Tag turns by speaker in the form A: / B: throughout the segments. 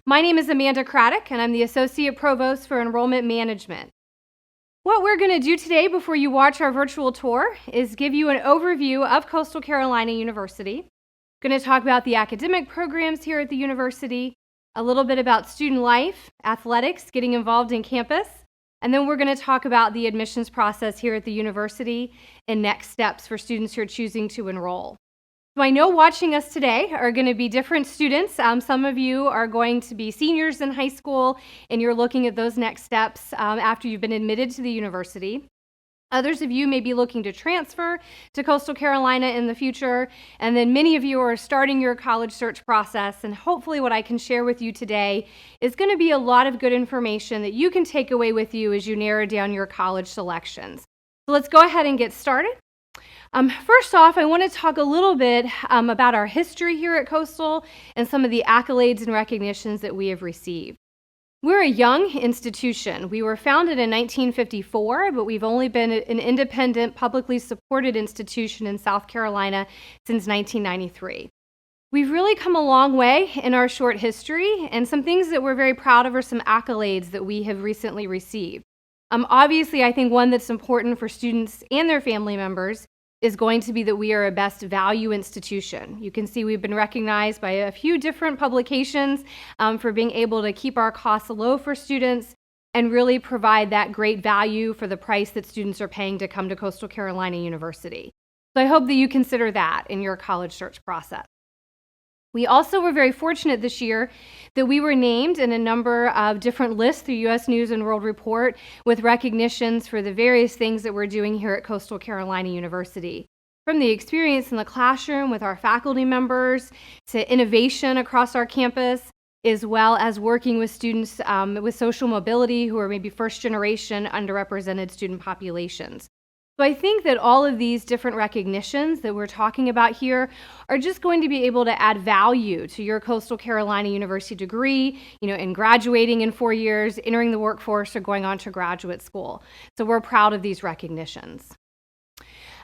A: My name is Amanda Craddock, and I'm the Associate Provost for Enrollment Management. What we're going to do today before you watch our virtual tour is give you an overview of Coastal Carolina University. We're going to talk about the academic programs here at the university, a little bit about student life, athletics, getting involved in campus, and then we're going to talk about the admissions process here at the university and next steps for students who are choosing to enroll. So I know watching us today are going to be different students. Some of you are going to be seniors in high school, and you're looking at those next steps after you've been admitted to the university. Others of you may be looking to transfer to Coastal Carolina in the future, and then many of you are starting your college search process, and hopefully what I can share with you today is going to be a lot of good information that you can take away with you as you narrow down your college selections. So let's go ahead and get started. First off, I want to talk a little bit about our history here at Coastal and some of the accolades and recognitions that we have received. We're a young institution. We were founded in 1954, but we've only been an independent, publicly supported institution in South Carolina since 1993. We've really come a long way in our short history, and some things that we're very proud of are some accolades that we have recently received. Obviously, I think one that's important for students and their family members is going to be that we are a best value institution. You can see we've been recognized by a few different publications for being able to keep our costs low for students and really provide that great value for the price that students are paying to come to Coastal Carolina University. So I hope that you consider that in your college search process. We also were very fortunate this year that we were named in a number of different lists through U.S. News and World Report with recognitions for the various things that we're doing here at Coastal Carolina University. From the experience in the classroom with our faculty members to innovation across our campus, as well as working with students with social mobility who are maybe first-generation underrepresented student populations. So I think that all of these different recognitions that we're talking about here are just going to be able to add value to your Coastal Carolina University degree, in graduating in 4 years, entering the workforce, or going on to graduate school. So we're proud of these recognitions.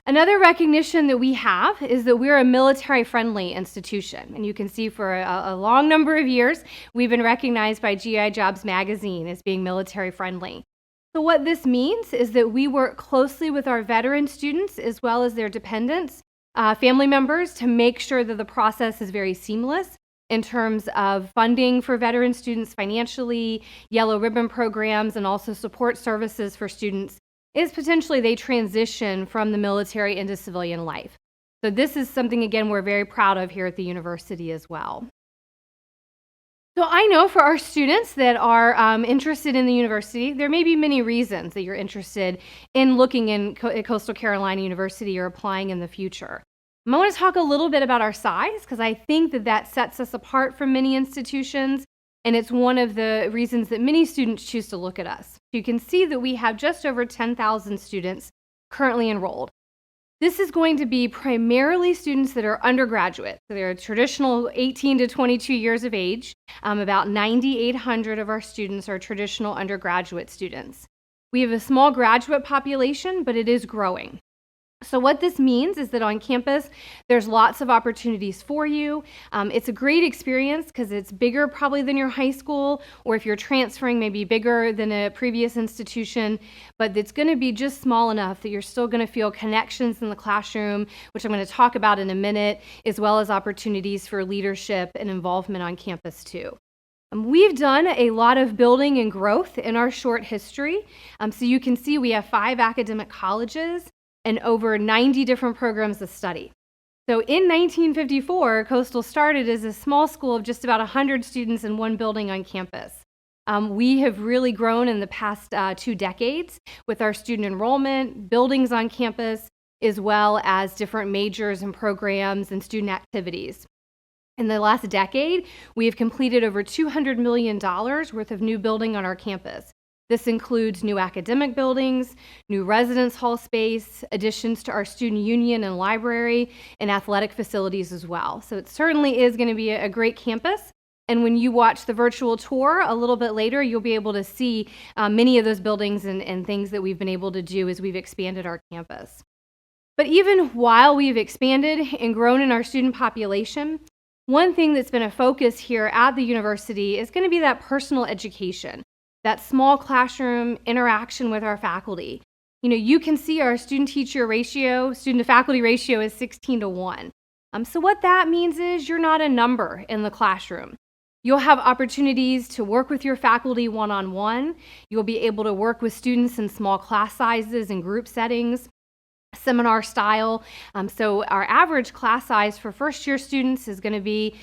A: Another recognition that we have is that we're a military-friendly institution. And you can see for a long number of years, we've been recognized by GI Jobs magazine as being military-friendly. So what this means is that we work closely with our veteran students as well as their dependents, family members, to make sure that the process is very seamless in terms of funding for veteran students financially, yellow ribbon programs, and also support services for students as potentially they transition from the military into civilian life. So this is something, again, we're very proud of here at the university as well. So I know for our students that are interested in the university, there may be many reasons that you're interested in looking at Coastal Carolina University or applying in the future. I want to talk a little bit about our size because I think that sets us apart from many institutions, and it's one of the reasons that many students choose to look at us. You can see that we have just over 10,000 students currently enrolled. This is going to be primarily students that are undergraduate. So they're traditional 18 to 22 years of age. About 9,800 of our students are traditional undergraduate students. We have a small graduate population, but it is growing. So what this means is that on campus, there's lots of opportunities for you. It's a great experience because it's bigger probably than your high school, or if you're transferring, maybe bigger than a previous institution, but it's going to be just small enough that you're still going to feel connections in the classroom, which I'm going to talk about in a minute, as well as opportunities for leadership and involvement on campus too. We've done a lot of building and growth in our short history. So you can see we have 5 academic colleges and over 90 different programs of study. So in 1954, Coastal started as a small school of just about 100 students in one building on campus. We have really grown in the past 2 decades with our student enrollment, buildings on campus, as well as different majors and programs and student activities. In the last decade, we have completed over $200 million worth of new building on our campus. This includes new academic buildings, new residence hall space, additions to our student union and library, and athletic facilities as well. So it certainly is going to be a great campus. And when you watch the virtual tour a little bit later, you'll be able to see many of those buildings and things that we've been able to do as we've expanded our campus. But even while we've expanded and grown in our student population, One thing that's been a focus here at the university is going to be that personal education, that small classroom interaction with our faculty. You can see our student-teacher ratio, student-to-faculty ratio is 16:1. So what that means is you're not a number in the classroom. You'll have opportunities to work with your faculty one-on-one. You'll be able to work with students in small class sizes and group settings, seminar style. So our average class size for first-year students is going to be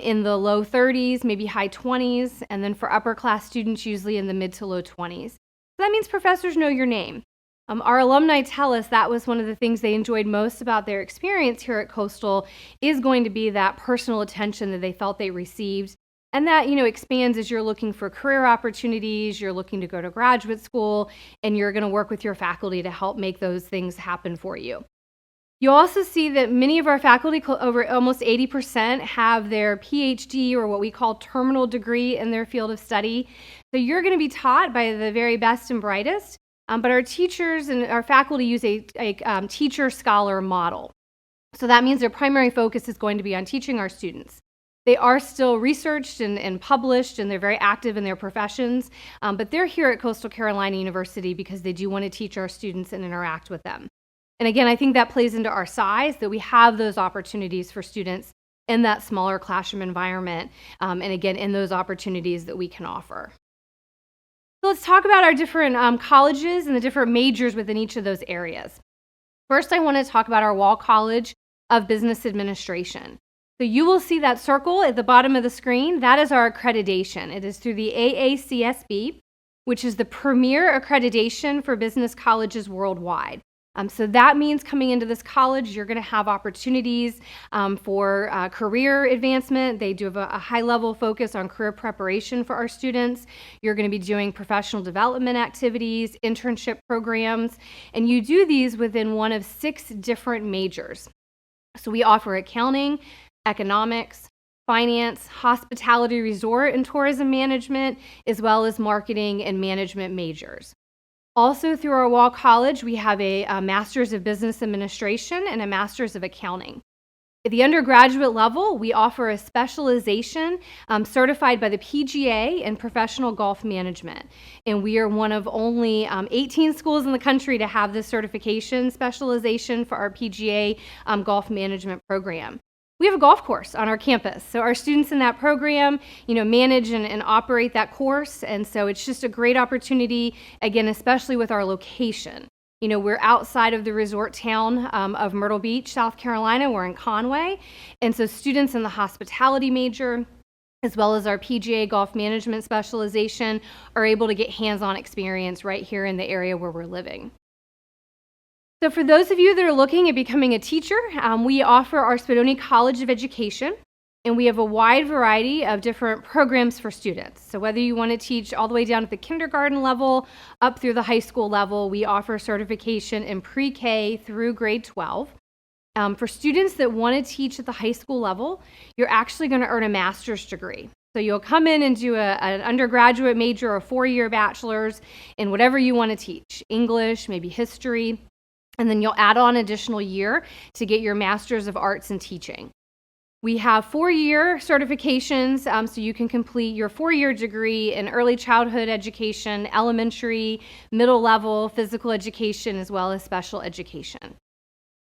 A: in the low 30s, maybe high 20s, and then for upper class students, usually in the mid to low 20s. So that means professors know your name. Our alumni tell us that was one of the things they enjoyed most about their experience here at Coastal is going to be that personal attention that they felt they received. And that, expands as you're looking for career opportunities, you're looking to go to graduate school, and you're going to work with your faculty to help make those things happen for you. You'll also see that many of our faculty, over almost 80%, have their Ph.D. or what we call terminal degree in their field of study. So you're going to be taught by the very best and brightest. But our teachers and our faculty use a teacher-scholar model. So that means their primary focus is going to be on teaching our students. They are still researched and published, and they're very active in their professions, but they're here at Coastal Carolina University because they do want to teach our students and interact with them. And again, I think that plays into our size, that we have those opportunities for students in that smaller classroom environment, and again, in those opportunities that we can offer. So let's talk about our different colleges and the different majors within each of those areas. First, I want to talk about our Wall College of Business Administration. So you will see that circle at the bottom of the screen. That is our accreditation. It is through the AACSB, which is the premier accreditation for business colleges worldwide. So that means coming into this college, you're going to have opportunities for career advancement. They do have a high-level focus on career preparation for our students. You're going to be doing professional development activities, internship programs, and you do these within one of 6 different majors. So we offer accounting, economics, finance, hospitality, resort, and tourism management, as well as marketing and management majors. Also, through our Wall College, we have a Master's of Business Administration and a Master's of Accounting. At the undergraduate level, we offer a specialization certified by the PGA in professional golf management. And we are one of only 18 schools in the country to have this certification specialization for our PGA golf management program. We have a golf course on our campus, so our students in that program, manage and operate that course, and so it's just a great opportunity, again, especially with our location. We're outside of the resort town of Myrtle Beach, South Carolina. We're in Conway, and so students in the hospitality major, as well as our PGA golf management specialization, are able to get hands-on experience right here in the area where we're living. So for those of you that are looking at becoming a teacher, we offer our Spadoni College of Education, and we have a wide variety of different programs for students. So whether you want to teach all the way down to the kindergarten level, up through the high school level, we offer certification in pre-K through grade 12. For students that want to teach at the high school level, you're actually going to earn a master's degree. So you'll come in and do an undergraduate major or 4-year bachelor's in whatever you want to teach, English, maybe history, and then you'll add on an additional year to get your Master's of Arts in Teaching. We have 4-year certifications, so you can complete your 4-year degree in early childhood education, elementary, middle level, physical education, as well as special education.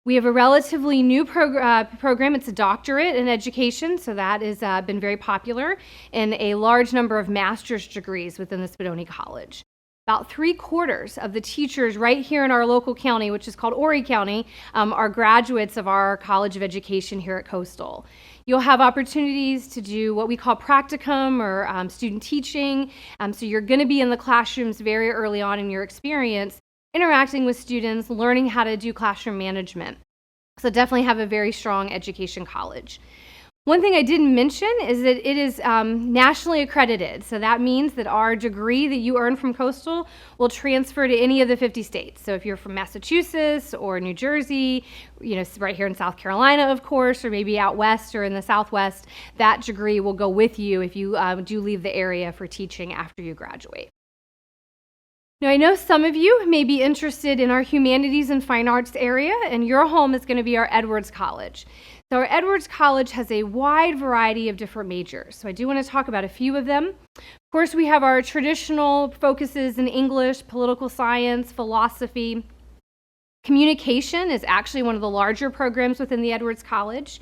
A: We have a relatively new program. It's a doctorate in education, so that has been very popular, and a large number of master's degrees within the Spadoni College. About 3/4 of the teachers right here in our local county, which is called Horry County, are graduates of our College of Education here at Coastal. You'll have opportunities to do what we call practicum or student teaching. So you're going to be in the classrooms very early on in your experience, interacting with students, learning how to do classroom management. So definitely have a very strong education college. One thing I didn't mention is that it is nationally accredited. So that means that our degree that you earn from Coastal will transfer to any of the 50 states. So if you're from Massachusetts or New Jersey, right here in South Carolina, of course, or maybe out west or in the Southwest, that degree will go with you if you do leave the area for teaching after you graduate. Now, I know some of you may be interested in our humanities and fine arts area, and your home is going to be our Edwards College. So our Edwards College has a wide variety of different majors. So I do want to talk about a few of them. Of course, we have our traditional focuses in English, political science, philosophy. Communication is actually one of the larger programs within the Edwards College.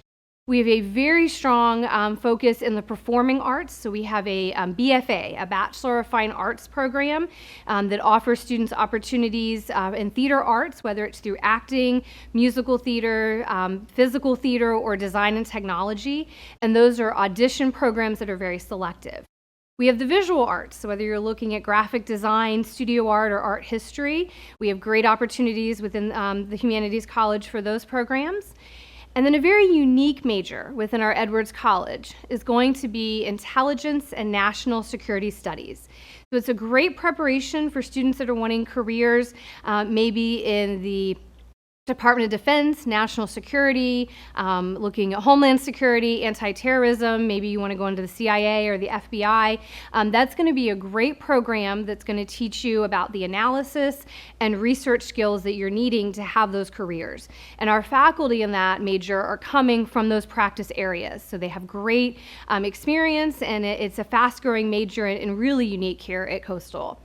A: We have a very strong focus in the performing arts. So we have a BFA, a Bachelor of Fine Arts program that offers students opportunities in theater arts, whether it's through acting, musical theater, physical theater, or design and technology. And those are audition programs that are very selective. We have the visual arts, so whether you're looking at graphic design, studio art, or art history, we have great opportunities within the Humanities College for those programs. And then a very unique major within our Edwards College is going to be Intelligence and National Security Studies. So it's a great preparation for students that are wanting careers maybe in the Department of Defense, national security, looking at homeland security, anti-terrorism, maybe you want to go into the CIA or the FBI. That's going to be a great program that's going to teach you about the analysis and research skills that you're needing to have those careers. And our faculty in that major are coming from those practice areas. So they have great experience, and it's a fast-growing major and really unique here at Coastal.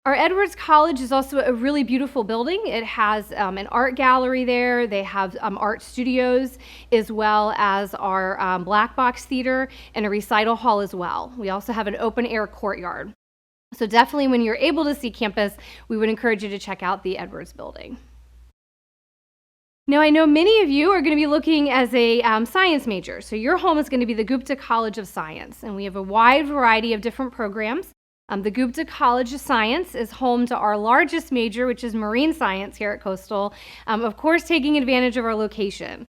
A: Our Edwards College is also a really beautiful building. It has an art gallery there. They have art studios, as well as our black box theater and a recital hall as well. We also have an open air courtyard. So definitely when you're able to see campus, we would encourage you to check out the Edwards building. Now, I know many of you are going to be looking as a science major. So your home is going to be the Gupta College of Science, and we have a wide variety of different programs. The Gupta College of Science is home to our largest major, which is marine science here at Coastal, of course taking advantage of our location.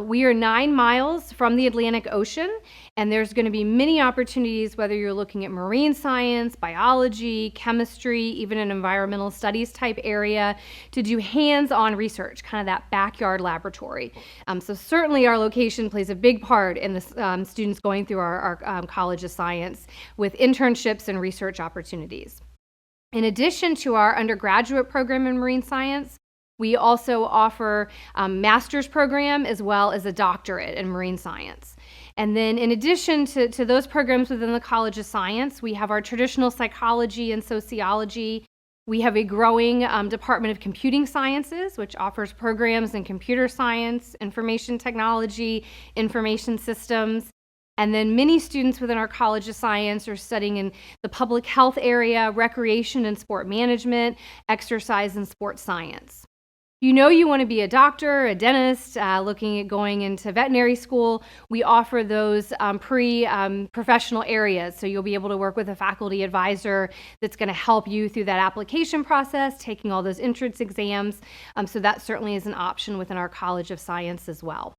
A: We are 9 miles from the Atlantic Ocean, and there's going to be many opportunities, whether you're looking at marine science, biology, chemistry, even an environmental studies type area, to do hands-on research, kind of that backyard laboratory. So certainly our location plays a big part in the students going through our College of Science with internships and research opportunities. In addition to our undergraduate program in marine science, we also offer a master's program as well as a doctorate in marine science. And then in addition to those programs within the College of Science, we have our traditional psychology and sociology. We have a growing Department of Computing Sciences, which offers programs in computer science, information technology, information systems. And then many students within our College of Science are studying in the public health area, recreation and sport management, exercise and sports science. You know you want to be a doctor, a dentist, looking at going into veterinary school, we offer those pre-professional areas. So you'll be able to work with a faculty advisor that's going to help you through that application process, taking all those entrance exams. So that certainly is an option within our College of Science as well.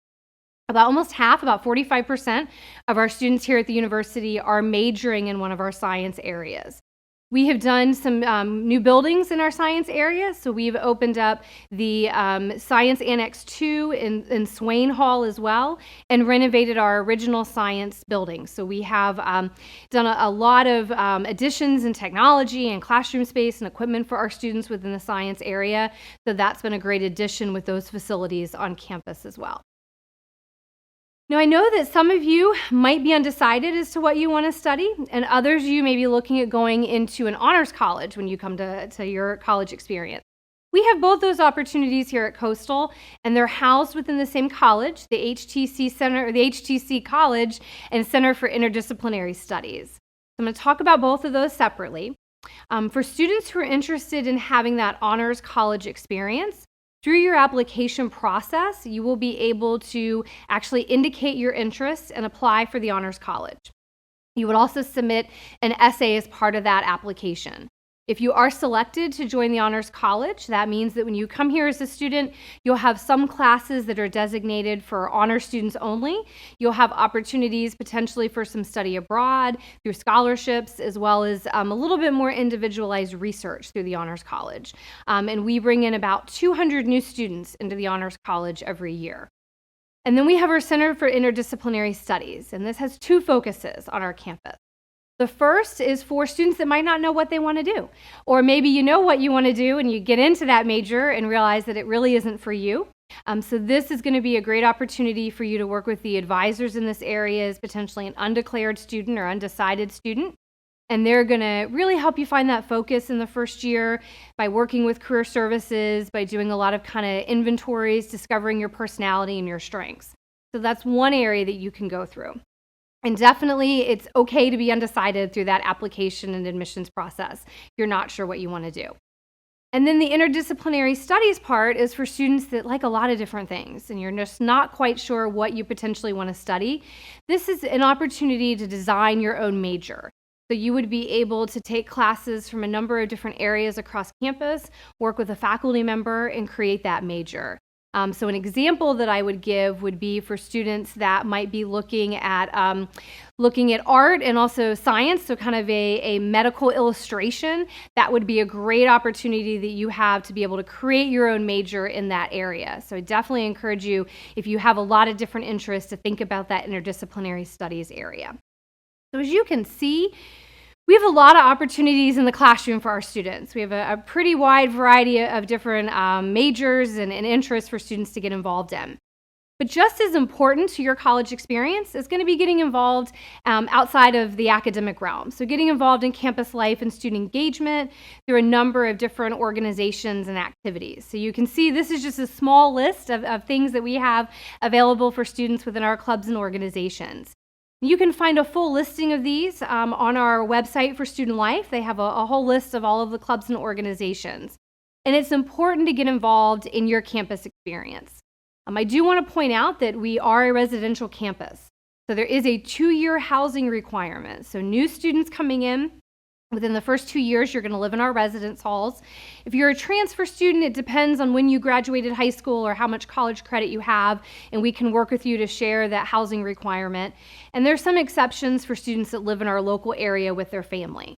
A: Almost half, about 45% of our students here at the university are majoring in one of our science areas. We have done some new buildings in our science area. So we've opened up the Science Annex 2 in Swain Hall as well, and renovated our original science building. So we have done a lot of additions in technology and classroom space and equipment for our students within the science area. So that's been a great addition with those facilities on campus as well. Now, I know that some of you might be undecided as to what you want to study, and others you may be looking at going into an honors college when you come to your college experience. We have both those opportunities here at Coastal, and they're housed within the same college, the HTC Center, or the HTC College and Center for Interdisciplinary Studies. I'm going to talk about both of those separately. For students who are interested in having that honors college experience, through your application process, you will be able to actually indicate your interest and apply for the honors college. You would also submit an essay as part of that application. If you are selected to join the honors college, that means that when you come here as a student, you'll have some classes that are designated for honor students only. You'll have opportunities potentially for some study abroad through scholarships, as well as a little bit more individualized research through the honors college. And we bring in about 200 new students into the honors college every year. And then we have our Center for Interdisciplinary Studies, and this has 2 focuses on our campus. The first is for students that might not know what they want to do, or maybe you know what you want to do and you get into that major and realize that it really isn't for you. So this is going to be a great opportunity for you to work with the advisors in this area as potentially an undeclared student or undecided student. And they're going to really help you find that focus in the first year by working with career services, by doing a lot of kind of inventories, discovering your personality and your strengths. So that's one area that you can go through. And definitely it's okay to be undecided through that application and admissions process if you're not sure what you want to do. And then the interdisciplinary studies part is for students that like a lot of different things and you're just not quite sure what you potentially want to study. This is an opportunity to design your own major. So you would be able to take classes from a number of different areas across campus, work with a faculty member, and create that major. So an example that I would give would be for students that might be looking at art and also science, so kind of a medical illustration. That would be a great opportunity that you have to be able to create your own major in that area. So I definitely encourage you, if you have a lot of different interests, to think about that interdisciplinary studies area. So as you can see, we have a lot of opportunities in the classroom for our students. We have a pretty wide variety of different majors and interests for students to get involved in. But just as important to your college experience is going to be getting involved outside of the academic realm. So getting involved in campus life and student engagement through a number of different organizations and activities. So you can see this is just a small list of things that we have available for students within our clubs and organizations. You can find a full listing of these on our website for Student Life. They have a whole list of all of the clubs and organizations. And it's important to get involved in your campus experience. I do want to point out that we are a residential campus. So there is a 2-year housing requirement. So new students coming in, within the first 2 years, you're going to live in our residence halls. If you're a transfer student, it depends on when you graduated high school or how much college credit you have, and we can work with you to share that housing requirement. And there's some exceptions for students that live in our local area with their family.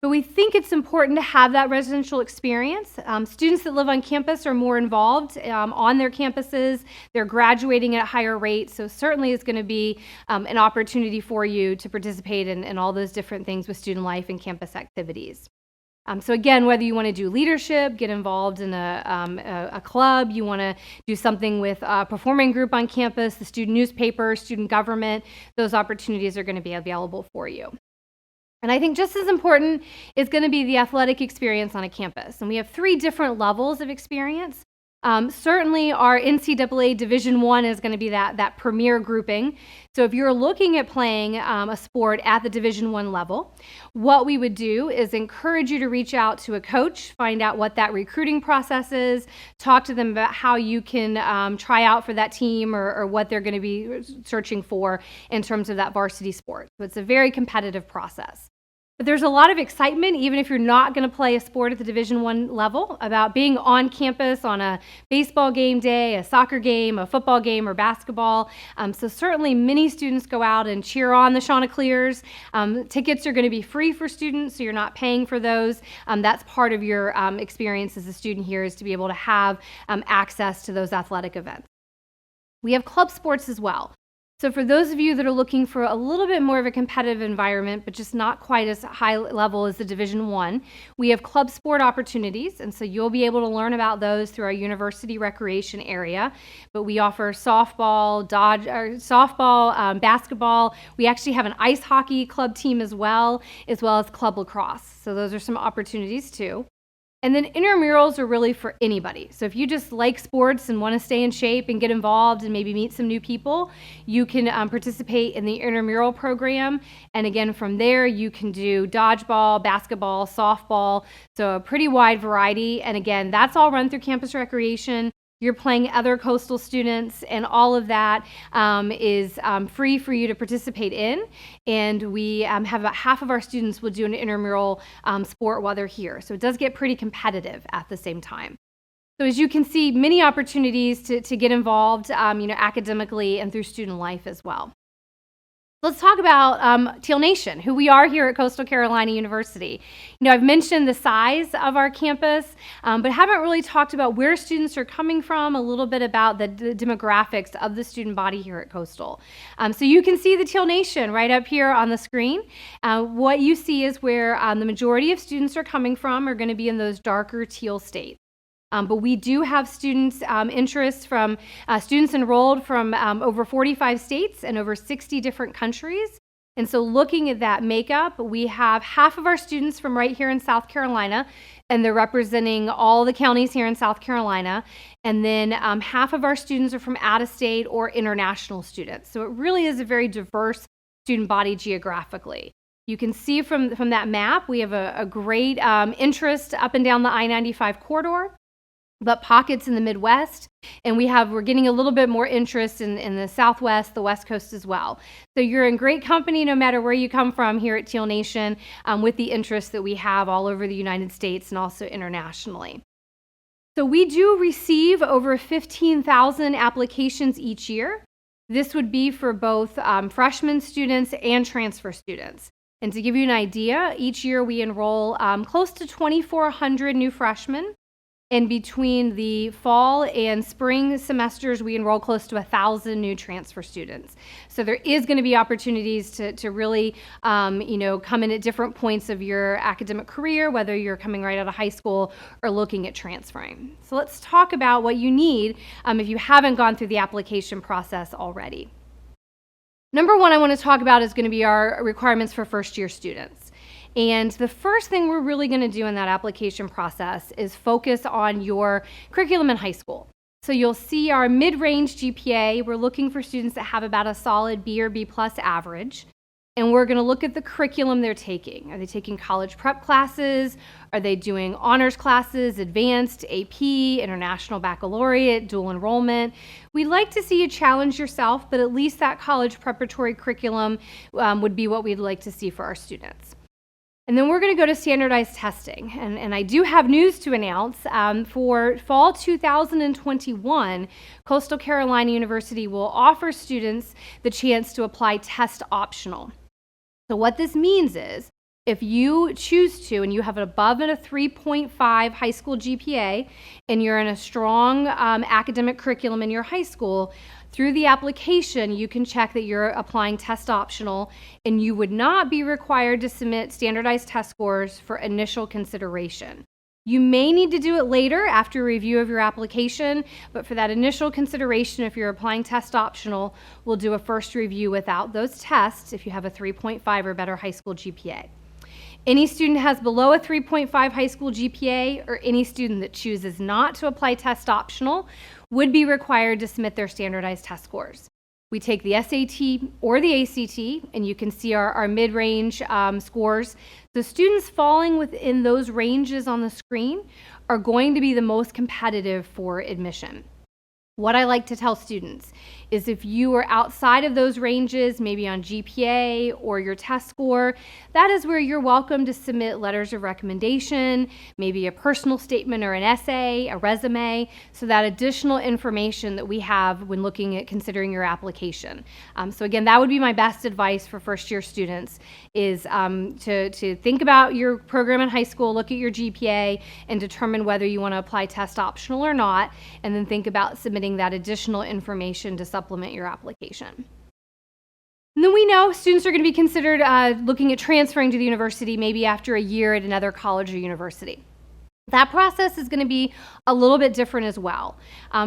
A: But we think it's important to have that residential experience. Students that live on campus are more involved on their campuses. They're graduating at a higher rate, so certainly it's going to be an opportunity for you to participate in all those different things with student life and campus activities. So again, whether you want to do leadership, get involved in a club, you want to do something with a performing group on campus, the student newspaper, student government, those opportunities are going to be available for you. And I think just as important is going to be the athletic experience on a campus. And we have 3 different levels of experience. Certainly our NCAA Division I is going to be that premier grouping. So if you're looking at playing a sport at the Division I level, what we would do is encourage you to reach out to a coach, find out what that recruiting process is, talk to them about how you can try out for that team or what they're going to be searching for in terms of that varsity sport. So it's a very competitive process. But there's a lot of excitement, even if you're not going to play a sport at the Division I level, about being on campus on a baseball game day, a soccer game, a football game, or basketball. So certainly many students go out and cheer on the Chanticleers. Tickets are going to be free for students, so you're not paying for those. That's part of your experience as a student here, is to be able to have access to those athletic events. We have club sports as well. So for those of you that are looking for a little bit more of a competitive environment, but just not quite as high level as the Division I, we have club sport opportunities, and so you'll be able to learn about those through our university recreation area. But we offer softball, basketball. We actually have an ice hockey club team as well as club lacrosse. So those are some opportunities too. And then intramurals are really for anybody. So if you just like sports and want to stay in shape and get involved and maybe meet some new people, you can participate in the intramural program. And again, from there, you can do dodgeball, basketball, softball. So a pretty wide variety. And again, that's all run through campus recreation. You're playing other coastal students, and all of that is free for you to participate in. And we have about half of our students will do an intramural sport while they're here. So it does get pretty competitive at the same time. So as you can see, many opportunities to get involved academically and through student life as well. Let's talk about Teal Nation, who we are here at Coastal Carolina University. I've mentioned the size of our campus, but haven't really talked about where students are coming from, a little bit about the demographics of the student body here at Coastal. So you can see the Teal Nation right up here on the screen. What you see is where the majority of students are coming from are going to be in those darker teal states. But we do have students interest from students enrolled from over 45 states and over 60 different countries. And so looking at that makeup, we have half of our students from right here in South Carolina, and they're representing all the counties here in South Carolina. And then half of our students are from out-of-state or international students. So it really is a very diverse student body geographically. You can see from that map, we have a great interest up and down the I-95 corridor, but pockets in the Midwest, and we're getting a little bit more interest in the Southwest, the West Coast as well. So you're in great company no matter where you come from here at Teal Nation with the interest that we have all over the United States and also internationally. So we do receive over 15,000 applications each year. This would be for both freshman students and transfer students. And to give you an idea, each year we enroll close to 2,400 new freshmen. And between the fall and spring semesters, we enroll close to 1,000 new transfer students. So there is going to be opportunities to really, come in at different points of your academic career, whether you're coming right out of high school or looking at transferring. So let's talk about what you need if you haven't gone through the application process already. Number one I want to talk about is going to be our requirements for first-year students. And the first thing we're really going to do in that application process is focus on your curriculum in high school. So you'll see our mid-range GPA. We're looking for students that have about a solid B or B+ average. And we're going to look at the curriculum they're taking. Are they taking college prep classes? Are they doing honors classes, advanced, AP, international baccalaureate, dual enrollment? We'd like to see you challenge yourself, but at least that college preparatory curriculum would be what we'd like to see for our students. And then we're going to go to standardized testing. And I do have news to announce. For fall 2021, Coastal Carolina University will offer students the chance to apply test optional. So what this means is, if you choose to and you have above a 3.5 high school GPA and you're in a strong academic curriculum in your high school, through the application, you can check that you're applying test optional, and you would not be required to submit standardized test scores for initial consideration. You may need to do it later after review of your application, but for that initial consideration, if you're applying test optional, we'll do a first review without those tests if you have a 3.5 or better high school GPA. Any student has below a 3.5 high school GPA, or any student that chooses not to apply test optional, would be required to submit their standardized test scores. We take the SAT or the ACT, and you can see our mid-range scores. The students falling within those ranges on the screen are going to be the most competitive for admission. What I like to tell students is if you are outside of those ranges, maybe on GPA or your test score, that is where you're welcome to submit letters of recommendation, maybe a personal statement or an essay, a resume, so that additional information that we have when looking at considering your application. So again, that would be my best advice for first-year students is to think about your program in high school, look at your GPA, and determine whether you want to apply test optional or not, and then think about submitting that additional information to supplement your application. And then we know students are going to be considered looking at transferring to the university maybe after a year at another college or university. That process is going to be a little bit different as well.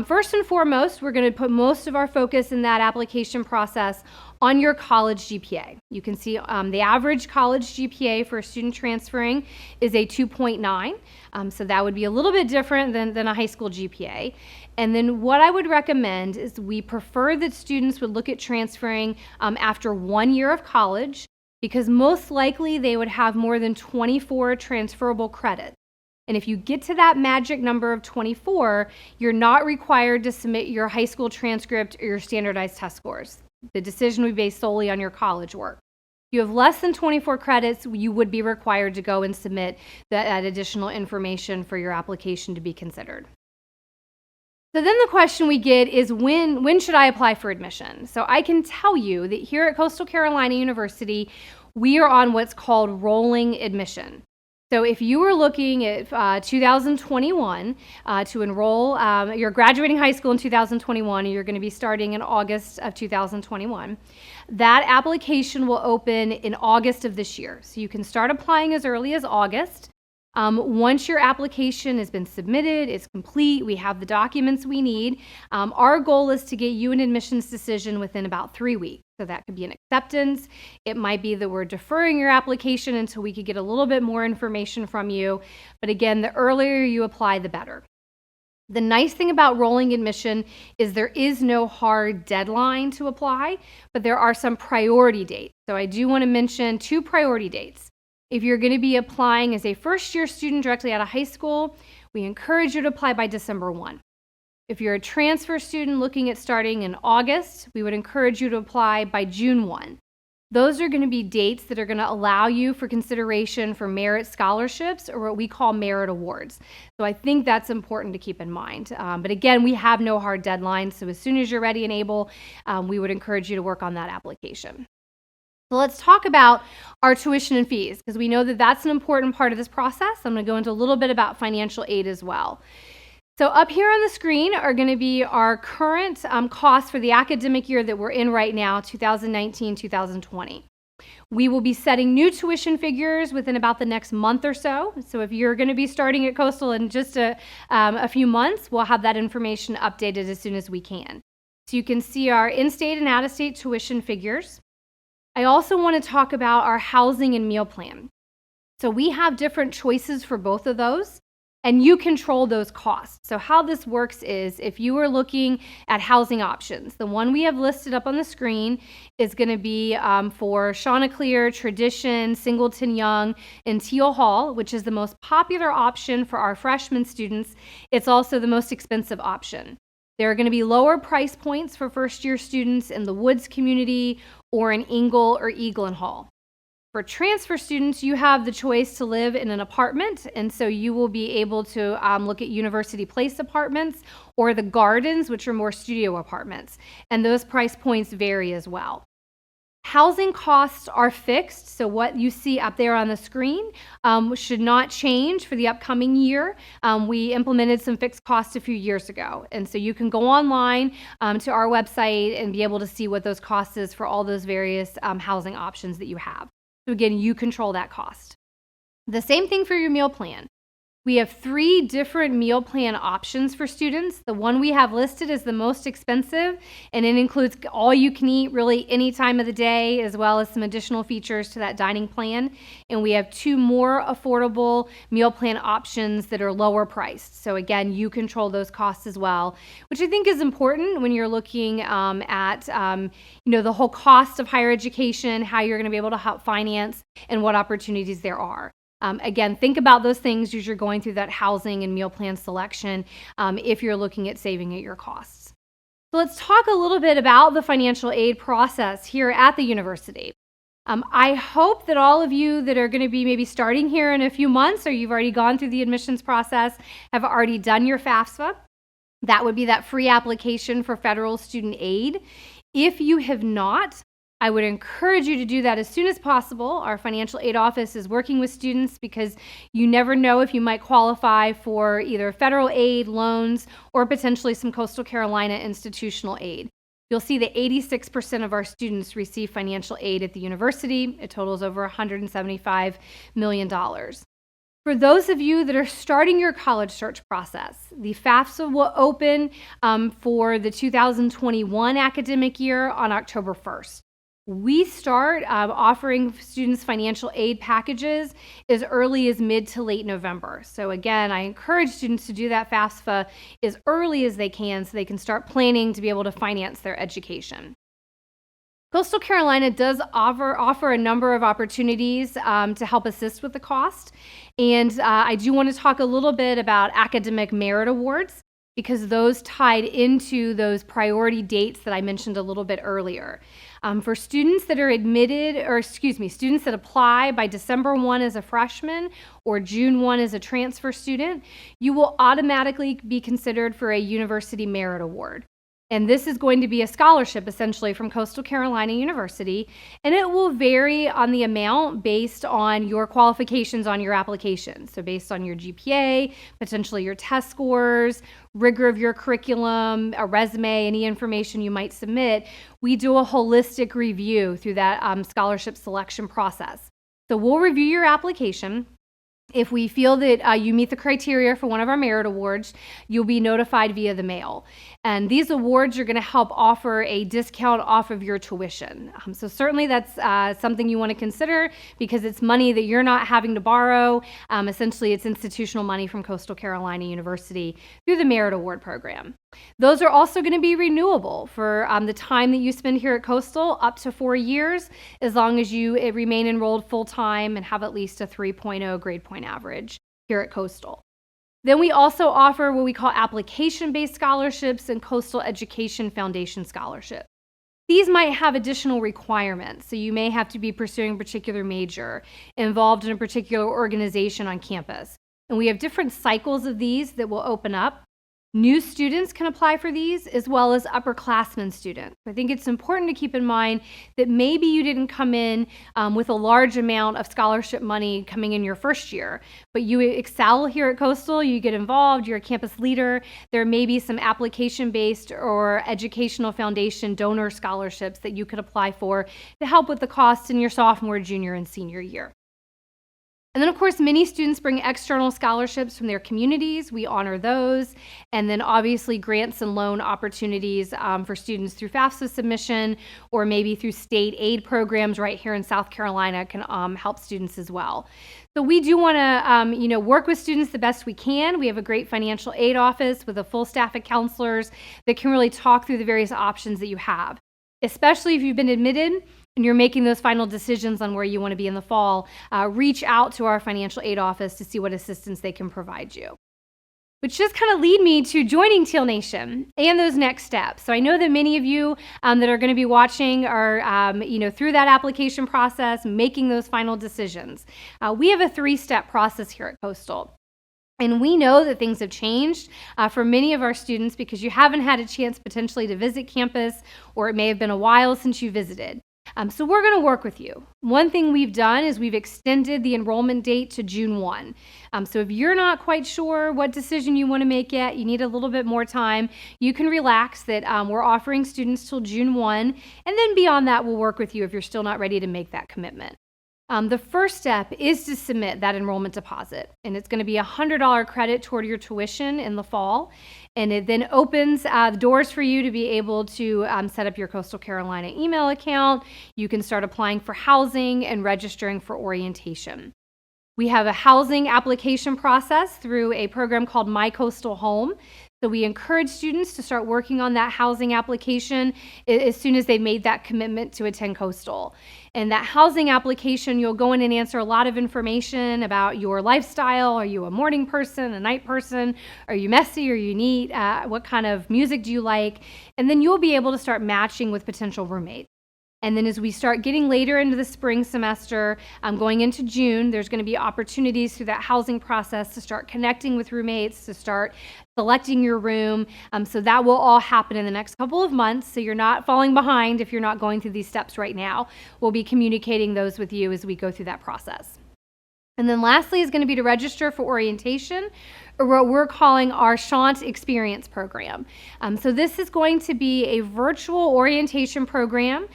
A: First and foremost, we're going to put most of our focus in that application process on your college GPA. You can see the average college GPA for a student transferring is a 2.9, so that would be a little bit different than a high school GPA. And then what I would recommend is we prefer that students would look at transferring after 1 year of college, because most likely they would have more than 24 transferable credits. And if you get to that magic number of 24, you're not required to submit your high school transcript or your standardized test scores. The decision will be based solely on your college work. If you have less than 24 credits, you would be required to go and submit that additional information for your application to be considered. So then the question we get is, when should I apply for admission? So I can tell you that here at Coastal Carolina University, we are on what's called rolling admission. So if you were looking at 2021 to enroll, you're graduating high school in 2021, and you're going to be starting in August of 2021, that application will open in August of this year. So you can start applying as early as August. Once your application has been submitted, it's complete, we have the documents we need, our goal is to get you an admissions decision within about 3 weeks. So that could be an acceptance. It might be that we're deferring your application until we could get a little bit more information from you. But again, the earlier you apply, the better. The nice thing about rolling admission is there is no hard deadline to apply, but there are some priority dates. So I do want to mention 2 priority dates. If you're going to be applying as a first-year student directly out of high school, we encourage you to apply by December 1. If you're a transfer student looking at starting in August, we would encourage you to apply by June 1. Those are going to be dates that are going to allow you for consideration for merit scholarships, or what we call merit awards. So I think that's important to keep in mind. But again, we have no hard deadlines, so as soon as you're ready and able, we would encourage you to work on that application. So let's talk about our tuition and fees, because we know that that's an important part of this process. I'm going to go into a little bit about financial aid as well. So up here on the screen are going to be our current costs for the academic year that we're in right now, 2019-2020. We will be setting new tuition figures within about the next month or so. So if you're going to be starting at Coastal in just a few months, we'll have that information updated as soon as we can. So you can see our in-state and out-of-state tuition figures. I also want to talk about our housing and meal plan. So we have different choices for both of those, and you control those costs. So how this works is, if you are looking at housing options, the one we have listed up on the screen is going to be for Chanticleer, Tradition, Singleton Young, and Teal Hall, which is the most popular option for our freshman students. It's also the most expensive option. There are going to be lower price points for first-year students in the Woods community or in Engle or Eaglin Hall. For transfer students, you have the choice to live in an apartment, and so you will be able to look at University Place apartments or the Gardens, which are more studio apartments, and those price points vary as well. Housing costs are fixed, so what you see up there on the screen should not change for the upcoming year. We implemented some fixed costs a few years ago, and so you can go online to our website and be able to see what those costs is for all those various housing options that you have. So again, you control that cost. The same thing for your meal plan. We have 3 different meal plan options for students. The one we have listed is the most expensive, and it includes all you can eat really any time of the day, as well as some additional features to that dining plan. And we have 2 more affordable meal plan options that are lower priced. So again, you control those costs as well, which I think is important when you're looking at the whole cost of higher education, how you're going to be able to help finance, and what opportunities there are. Again, think about those things as you're going through that housing and meal plan selection if you're looking at saving at your costs. So let's talk a little bit about the financial aid process here at the university. I hope that all of you that are going to be maybe starting here in a few months, or you've already gone through the admissions process, have already done your FAFSA. That would be that free application for federal student aid. If you have not, I would encourage you to do that as soon as possible. Our financial aid office is working with students because you never know if you might qualify for either federal aid, loans, or potentially some Coastal Carolina institutional aid. You'll see that 86% of our students receive financial aid at the university. It totals over $175 million. For those of you that are starting your college search process, the FAFSA will open for the 2021 academic year on October 1st. We start offering students financial aid packages as early as mid to late November. So again, I encourage students to do that FAFSA as early as they can so they can start planning to be able to finance their education. Coastal Carolina does offer a number of opportunities to help assist with the cost. And I do want to talk a little bit about academic merit awards, because those tied into those priority dates that I mentioned a little bit earlier. For students that are students that apply by December 1 as a freshman or June 1 as a transfer student, you will automatically be considered for a University Merit Award. And this is going to be a scholarship essentially from Coastal Carolina University, and it will vary on the amount based on your qualifications on your application. So based on your GPA, potentially your test scores, rigor of your curriculum, a resume, any information you might submit, we do a holistic review through that scholarship selection process. So we'll review your application. If we feel that you meet the criteria for one of our merit awards, you'll be notified via the mail. And these awards are going to help offer a discount off of your tuition. So certainly that's something you want to consider because it's money that you're not having to borrow. Essentially, it's institutional money from Coastal Carolina University through the Merit Award program. Those are also going to be renewable for the time that you spend here at Coastal, up to 4 years, as long as you remain enrolled full-time and have at least a 3.0 grade point average here at Coastal. Then we also offer what we call application-based scholarships and Coastal Education Foundation scholarships. These might have additional requirements, so you may have to be pursuing a particular major, involved in a particular organization on campus. And we have different cycles of these that will open up. New students can apply for these, as well as upperclassmen students. I think it's important to keep in mind that maybe you didn't come in with a large amount of scholarship money coming in your first year, but you excel here at Coastal, you get involved, you're a campus leader. There may be some application-based or educational foundation donor scholarships that you could apply for to help with the costs in your sophomore, junior, and senior year. And then, of course, many students bring external scholarships from their communities. We honor those. And then, obviously, grants and loan opportunities for students through FAFSA submission or maybe through state aid programs right here in South Carolina can help students as well. So we do want to, work with students the best we can. We have a great financial aid office with a full staff of counselors that can really talk through the various options that you have, especially if you've been admitted and you're making those final decisions on where you want to be in the fall. Reach out to our financial aid office to see what assistance they can provide you. Which just kind of lead me to joining Teal Nation and those next steps. So I know that many of you that are going to be watching are, through that application process, making those final decisions. We have a 3-step process here at Coastal. And we know that things have changed for many of our students because you haven't had a chance potentially to visit campus, or it may have been a while since you visited. So we're going to work with you. One thing we've done is we've extended the enrollment date to June 1. So if you're not quite sure what decision you want to make yet, you need a little bit more time, you can relax that we're offering students till June 1. And then beyond that, we'll work with you if you're still not ready to make that commitment. The first step is to submit that enrollment deposit, and it's going to be a $100 credit toward your tuition in the fall, and it then opens the doors for you to be able to set up your Coastal Carolina email account. You can start applying for housing and registering for orientation. We have a housing application process through a program called My Coastal Home. So we encourage students to start working on that housing application as soon as they've made that commitment to attend Coastal. And that housing application, you'll go in and answer a lot of information about your lifestyle. Are you a morning person, a night person? Are you messy? Are you neat? What kind of music do you like? And then you'll be able to start matching with potential roommates. And then as we start getting later into the spring semester, going into June, there's going to be opportunities through that housing process to start connecting with roommates, to start selecting your room. So that will all happen in the next couple of months. So you're not falling behind if you're not going through these steps right now. We'll be communicating those with you as we go through that process. And then lastly is going to be to register for orientation, or what we're calling our Shant Experience program. So this is going to be a virtual orientation program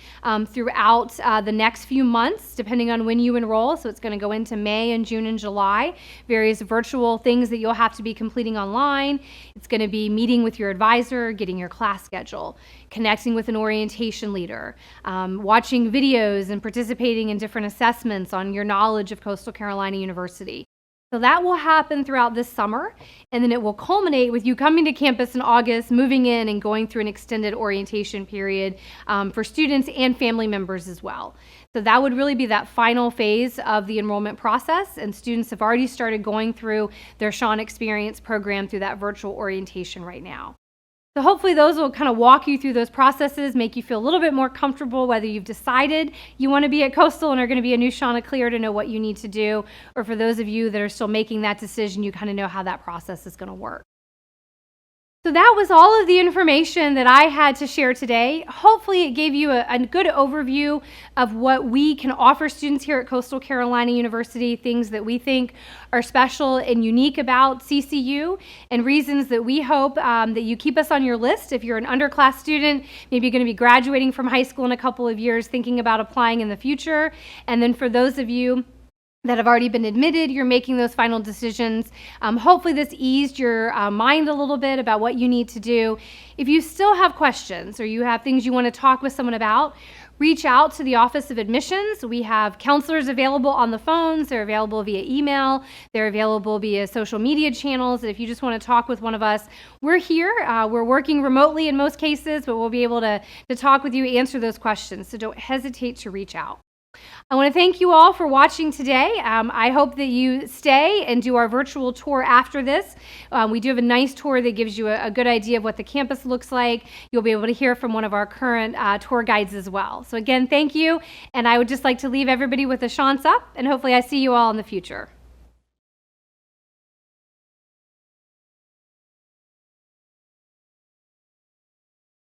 A: throughout the next few months, depending on when you enroll. So it's going to go into May and June and July, various virtual things that you'll have to be completing online. It's going to be meeting with your advisor, getting your class schedule, connecting with an orientation leader, watching videos and participating in different assessments on your knowledge of Coastal Carolina University. So that will happen throughout this summer, and then it will culminate with you coming to campus in August, moving in, and going through an extended orientation period for students and family members as well. So that would really be that final phase of the enrollment process, and students have already started going through their Shant Experience program through that virtual orientation right now. So hopefully those will kind of walk you through those processes, make you feel a little bit more comfortable whether you've decided you want to be at Coastal and are going to be a new Chanticleer to know what you need to do, or for those of you that are still making that decision, you kind of know how that process is going to work. So that was all of the information that I had to share today. Hopefully it gave you a good overview of what we can offer students here at Coastal Carolina University, things that we think are special and unique about CCU, and reasons that we hope that you keep us on your list. If you're an underclass student, maybe you're going to be graduating from high school in a couple of years, thinking about applying in the future. And then for those of you that have already been admitted. You're making those final decisions. Hopefully this eased your mind a little bit about what you need to do. If you still have questions or you have things you want to talk with someone about, reach out to the Office of Admissions. We have counselors available on the phones. They're available via email. They're available via social media channels. And if you just want to talk with one of us, we're here. We're working remotely in most cases, but we'll be able to talk with you, answer those questions. So don't hesitate to reach out. I want to thank you all for watching today. I hope that you stay and do our virtual tour after this. We do have a nice tour that gives you a good idea of what the campus looks like. You'll be able to hear from one of our current tour guides as well. So again, thank you. And I would just like to leave everybody with a chance up, and hopefully I see you all in the future.